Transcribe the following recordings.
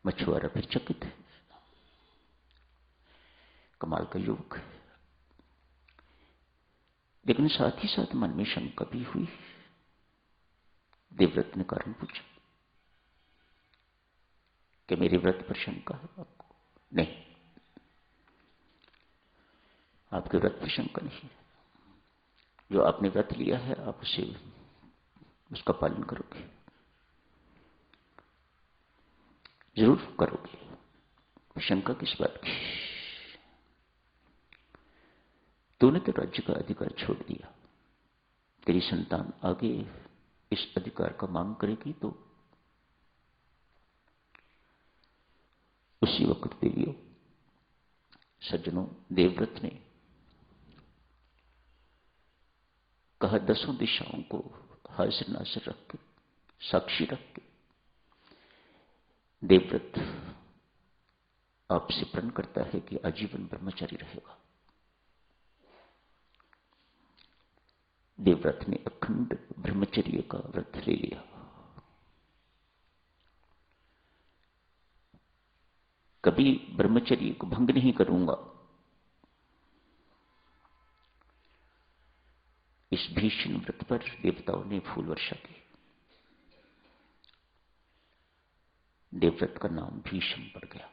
मछुआरा फिर चकित है, कमाल का युवक है, लेकिन साथ ही साथ मन में शंका भी हुई। देवव्रत ने कारण पूछा कि मेरे व्रत पर शंका है आपको? नहीं, आपके व्रत पर शंका नहीं है। जो आपने व्रत लिया है आप उसका पालन करोगे, जरूर करोगे। शंका किस बात की? तूने तो राज्य का अधिकार छोड़ दिया, तेरी संतान आगे इस अधिकार का मांग करेगी तो उसी वक्त देवियों, सज्जनों, देवव्रत ने कहा, 10 दिशाओं को हाजिर नाजिर रख के, साक्षी रख के, देवव्रत आपसे प्रण करता है कि आजीवन ब्रह्मचारी रहेगा। देवव्रत ने अखंड ब्रह्मचर्य का व्रत ले लिया। कभी ब्रह्मचर्य को भंग नहीं करूंगा, इस भीषण व्रत पर देवताओं ने फूल वर्षा की। देवव्रत का नाम भीष्म पड़ गया।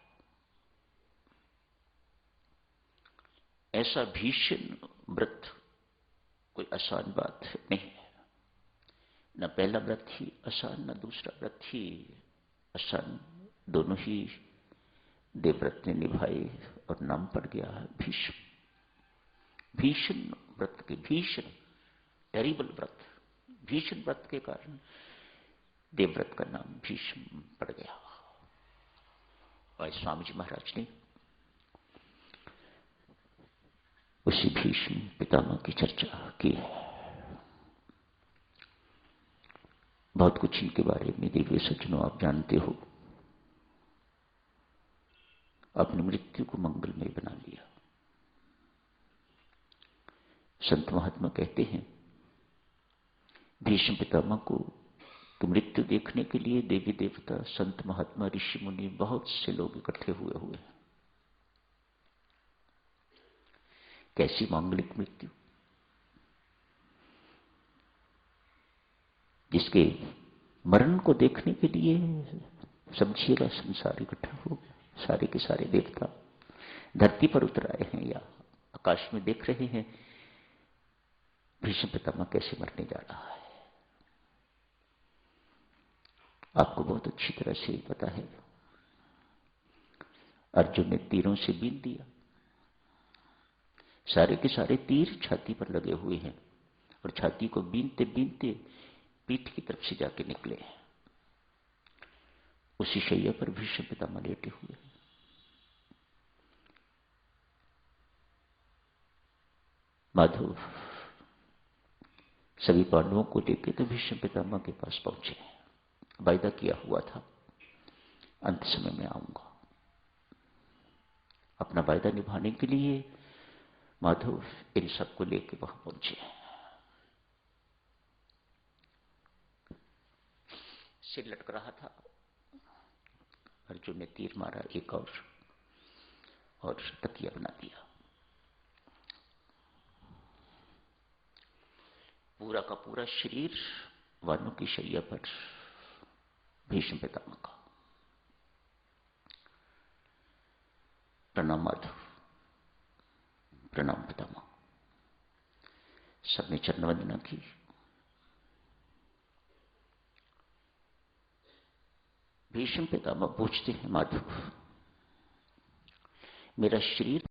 ऐसा भीषण व्रत कोई आसान बात नहीं है। न पहला व्रत ही आसान, न दूसरा व्रत ही आसान, दोनों ही देवव्रत ने निभाए और नाम पड़ गया भीष्म। भीषण व्रत के, भीषण टेरिबल व्रत, भीषण व्रत के कारण देवव्रत का नाम भीष्म पड़ गया। और स्वामी जी महाराज ने उसी भीष्म पितामह की चर्चा की है। बहुत कुछ इनके बारे में दिव्य सज्जनों आप जानते हो। अपनी मृत्यु को मंगलमय बना लिया। संत महात्मा कहते हैं भीष्म पितामह को कि मृत्यु देखने के लिए देवी देवता, संत महात्मा, ऋषि मुनि, बहुत से लोग इकट्ठे हुए हैं। कैसी मांगलिक मृत्यु, जिसके मरण को देखने के लिए समझिएगा संसार इकट्ठा हो गया। सारे के सारे देवता धरती पर उतर आए हैं या आकाश में देख रहे हैं भीष्म पितामह कैसे मरने जा रहा है। आपको बहुत अच्छी तरह से पता है, अर्जुन ने तीरों से बीन दिया। सारे के सारे तीर छाती पर लगे हुए हैं और छाती को बीनते बीनते पीठ की तरफ से जाके निकले हैं। उसी शैया पर भीष्म पितामह लेटे हुए हैं। माधव सभी पांडवों को लेकर तो भीष्म पितामह के पास पहुंचे। वायदा किया हुआ था अंत समय में आऊंगा। अपना वायदा निभाने के लिए माधव इन सबको लेकर वहां पहुंचे। सिर लटक रहा था। अर्जुन ने तीर मारा एक और तकिया बना दिया। पूरा का पूरा शरीर वानों की शैया पर भीष्म पितामह का। प्रणाम माधव, प्रणाम पितामह। सबने चरण वंदना की। भीष्म पितामह पूछते हैं, माधव मेरा शरीर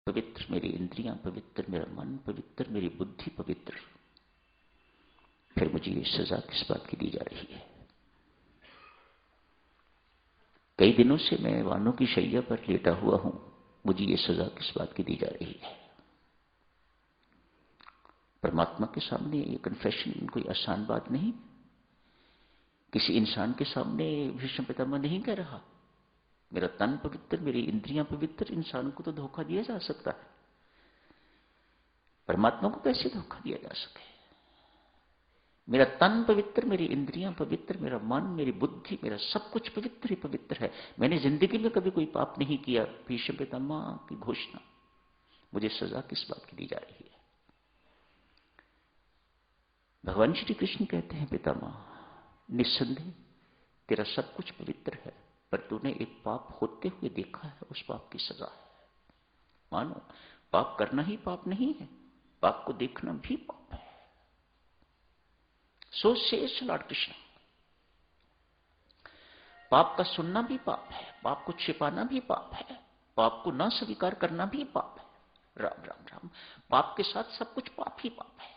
पवित्र, मेरी इंद्रियां पवित्र, मेरा मन पवित्र, मेरी बुद्धि पवित्र, फिर मुझे ये सजा किस बात की दी जा रही है? कई दिनों से मैं वानों की शैया पर लेटा हुआ हूं, मुझे ये सजा किस बात की दी जा रही है? परमात्मा के सामने ये कन्फेशन कोई आसान बात नहीं। किसी इंसान के सामने भीष्म पितामह नहीं कह रहा मेरा तन पवित्र, मेरी इंद्रियां पवित्र। इंसान को तो धोखा दिया जा सकता है, परमात्मा को कैसे धोखा दिया जा सके? मेरा तन पवित्र, मेरी इंद्रियां पवित्र, मेरा मन, मेरी बुद्धि, मेरा सब कुछ पवित्र ही पवित्र है। मैंने जिंदगी में कभी कोई पाप नहीं किया। भीष्म पितामह की घोषणा। मुझे सजा किस बात की दी जा रही है? भगवान श्री कृष्ण कहते हैं, पितामह निस्संदेह तेरा सब कुछ पवित्र है, पर तूने एक पाप होते हुए देखा है, उस पाप की सजा है। मानो पाप करना ही पाप नहीं है, पाप को देखना भी पाप है। सो सेज लॉर्ड कृष्ण। पाप का सुनना भी पाप है, पाप को छिपाना भी पाप है, पाप को न स्वीकार करना भी पाप है। राम राम राम। पाप के साथ सब कुछ पाप ही पाप है।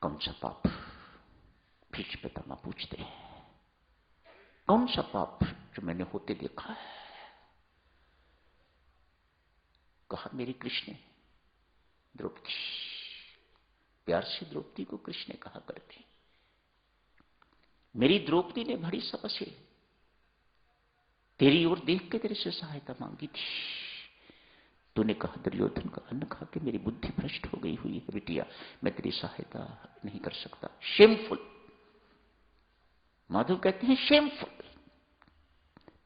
कौन सा पाप? भीष्म पितामह पूछते हैं, कौन सा पाप जो मैंने होते देखा है? कहा, मेरी कृष्ण द्रौपदी। प्यार से द्रौपदी को कृष्ण कहा करते। मेरी द्रौपदी ने बड़ी सपा से तेरी ओर देख के तेरे से सहायता मांगी थी। तूने कहा, दुर्योधन का अन्न खा के मेरी बुद्धि भ्रष्ट हो गई हुई है बिटिया, मैं तेरी सहायता नहीं कर सकता। शेमफुल। माधव कहते हैं शेमफुल।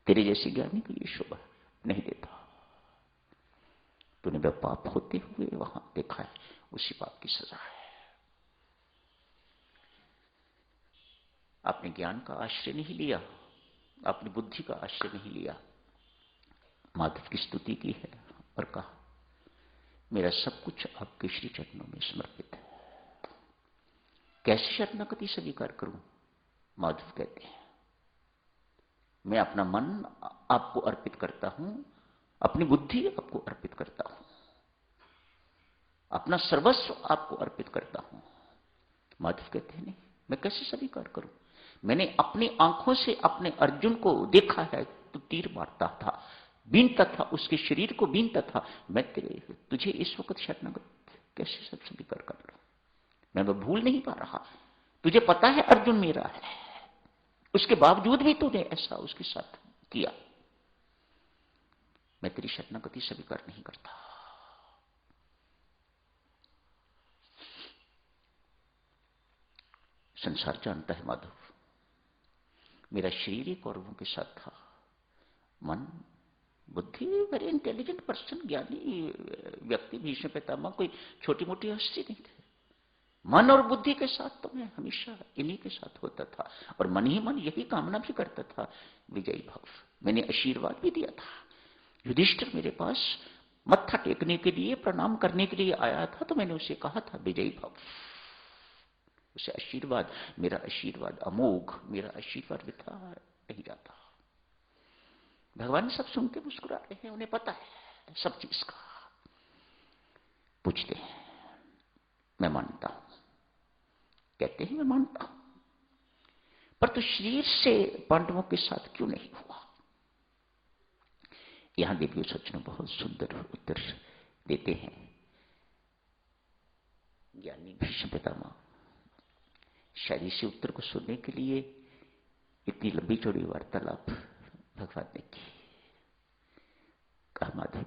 तेरे जैसे ज्ञानी को ये शोभा नहीं देता। तूने वह पाप होते हुए वहां देखा है, उसी पाप की सजा है। आपने ज्ञान का आश्रय नहीं लिया, आपने बुद्धि का आश्रय नहीं लिया। माधव की स्तुति की है और कहा, मेरा सब कुछ आपके श्री चरणों में समर्पित है। कैसे शरणागति स्वीकार करूं? माधव कहते हैं, मैं अपना मन आपको अर्पित करता हूं, अपनी बुद्धि आपको अर्पित करता हूं, अपना सर्वस्व आपको अर्पित करता हूं। माधव कहते हैं, नहीं, मैं कैसे स्वीकार करूं? मैंने अपनी आंखों से अपने अर्जुन को देखा है, तो तीर मारता था, बीनता था, उसके शरीर को बीनता था। मैं तुझे इस वक्त शरणागत कैसे सब स्वीकार कर लूं? मैं वो भूल नहीं पा रहा। तुझे पता है अर्जुन मेरा है, उसके बावजूद भी तूने ऐसा उसके साथ किया। मैं तेरी शरणागति स्वीकार नहीं करता। संसार जानता है माधव, मेरा शरीर ही कौरवों के साथ था, मन बुद्धि, वेरी इंटेलिजेंट पर्सन, ज्ञानी व्यक्ति भीष्म पितामह कोई छोटी मोटी हस्ती नहीं थे। मन और बुद्धि के साथ तो मैं हमेशा इन्हीं के साथ होता था, और मन ही मन यही कामना भी करता था, विजयी भव। मैंने आशीर्वाद भी दिया था। युधिष्ठिर मेरे पास मत्था टेकने के लिए, प्रणाम करने के लिए आया था, तो मैंने उसे कहा था, विजयी भव। उसे आशीर्वाद, मेरा आशीर्वाद अमोघ, मेरा आशीर्वाद वृथा नहीं जाता। भगवान सब सुन के मुस्कुरा रहे हैं, उन्हें पता है सब चीज का। पूछते हैं, मैं मानता हूं। कहते हैं, मैं मानता हूं, पर तो शरीर से पांडवों के साथ क्यों नहीं हुआ? यहां देवी सचन बहुत सुंदर उत्तर देते हैं ज्ञानी भीष्म पितामह। शायद इसी उत्तर को सुनने के लिए इतनी लंबी चौड़ी वार्तालाप भगवान ने की। कहा, माधव,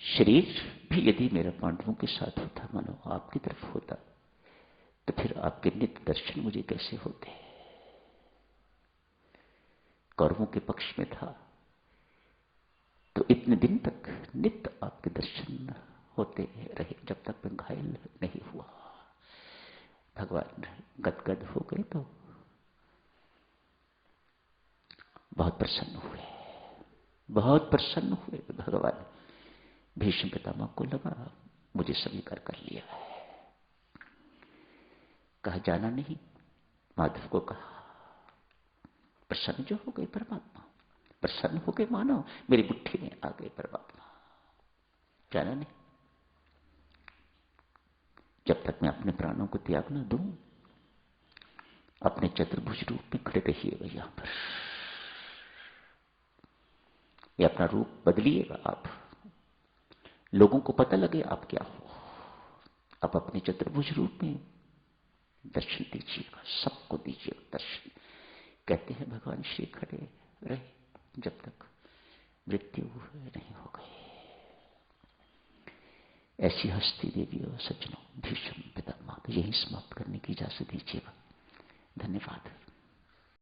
शरीर भी यदि मेरा पांडवों के साथ होता, मानो आपकी तरफ होता, तो फिर आपके नित्य दर्शन मुझे कैसे होते? कौरवों के पक्ष में था तो इतने दिन तक नित्य आपके दर्शन होते रहे, जब तक मैं घायल नहीं हुआ। भगवान गदगद हो गए तो बहुत प्रसन्न हुए, बहुत प्रसन्न हुए भगवान। भीष्म पितामह को लगा मुझे स्वीकार कर लिया है। कहा, जाना नहीं? माधव को कहा, प्रसन्न जो हो गए परमात्मा, प्रसन्न हो गए, मानो मेरी मुट्ठी में आ गए परमात्मा। जाना नहीं? जब तक मैं अपने प्राणों को त्याग न दूं, अपने चतुर्भुज रूप में खड़े रहिएगा यहां पर। ये अपना रूप बदलिएगा आप, लोगों को पता लगे आप क्या हो। आप अपने चतुर्भुज रूप में दर्शन दीजिएगा, सबको दीजिएगा दर्शन। कहते हैं भगवान श्री खड़े रहे जब तक मृत्यु नहीं हो गई। ऐसी हस्ती देवी और सज्जनों, भीष्म पितामह, यही समाप्त करने की इजाजत दीजिएगा। धन्यवाद।